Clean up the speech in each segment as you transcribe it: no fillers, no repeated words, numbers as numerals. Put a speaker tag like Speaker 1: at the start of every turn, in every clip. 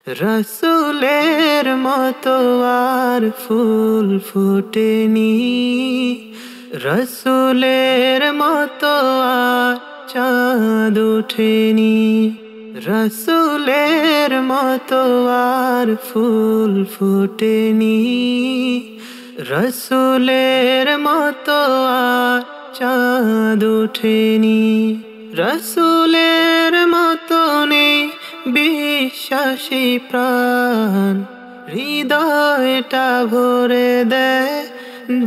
Speaker 1: রসুলের মতো আর ফুল ফোটেনি, রসুলের মতো আর চাঁদ ওঠেনি, রসুলের মতো আর ফুল ফোটেনি, রসুলের মতো আর চাঁদ ওঠেনি। রসুলের মতো নেই বিশ্বাসী প্রাণ, হৃদয়টা ভরে দেয়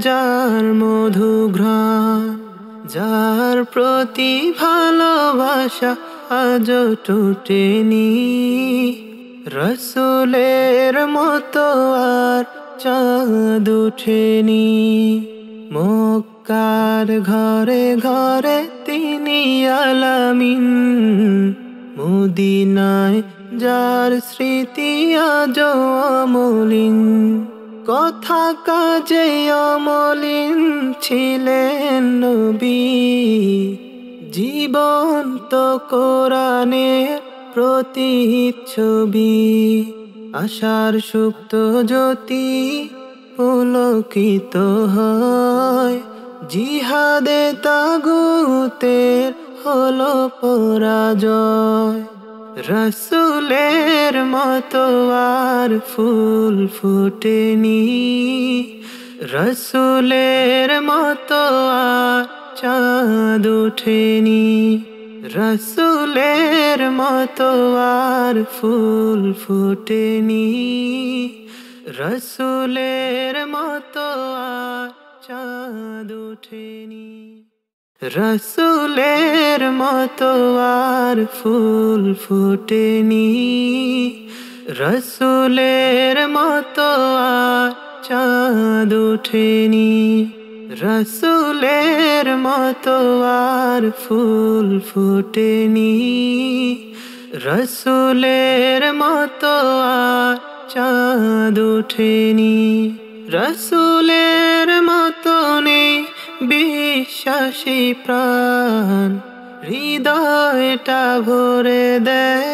Speaker 1: যার মধু ঘ্রাণ, যার প্রতি ভালোবাসা আজও টুটেনি, রসুলের মতো আর চাঁদ ওঠেনি। মক্কার ঘরে ঘরে তিনি আলামিন, মদিনায় যার স্মৃতি আজও অমলিন, কথা কাজে অমলিন ছিলেন নবী, জীবন্ত কোরআনের প্রতিচ্ছবি, আশার সুপ্ত জ্যোতি পুলকিত হয়, জিহাদে তাগুতের হলো পরাজয়। রসুলের মতো আর ফুল ফোটেনি, রসুলের মতো আর চাঁদ ওঠেনি, রসুলের মতো আর ফুল ফোটেনি, রসুলের মতো আর চাঁদ ওঠেনি, রসুলের মতো আর ফুল ফোটেনি, রসুলের মতো আর চাঁদ ওঠেনি, রসুলের মতো আর ফুল ফোটেনি, রসুলের মতো আর চাঁদ ওঠেনি। রসুলের মতো নেই বিশ্বাসী প্রাণ, হৃদয়টা ভরে দেয়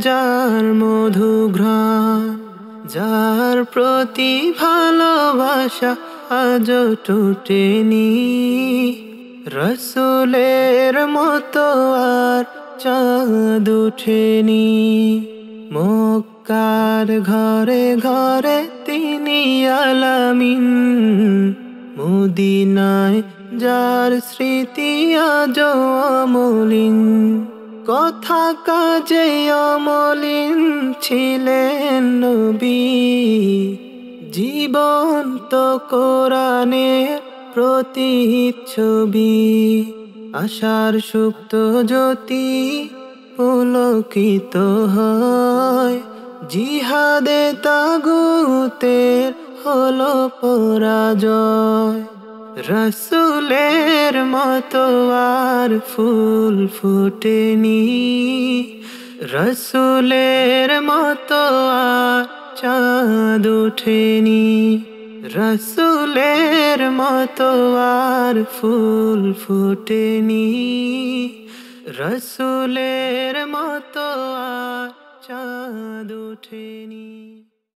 Speaker 1: যার মধু ঘ্রাণ, যার প্রতি ভালোবাসা আজও টুটেনি, রসুলের মতো আর চাঁদ ওঠেনি। মক্কার ঘরে ঘরে তিনি আলামিন, মদিনায় যার স্মৃতি আজও অমলিন, কথা কাজে অমলিন ছিলেন নবী, জীবন্ত কোরআনের প্রতিচ্ছবি, আশার সুপ্ত জ্যোতি পুলকিত হয়, জিহাদে তাগুতের হলো পরাজয়। রসুলের মতো আর ফুল ফোটেনি, রসুলের মতো আর চাঁদ ওঠেনি, রসুলের মতো আর ফুল ফোটেনি, রসুলের মতো আর চাঁদ ওঠেনি।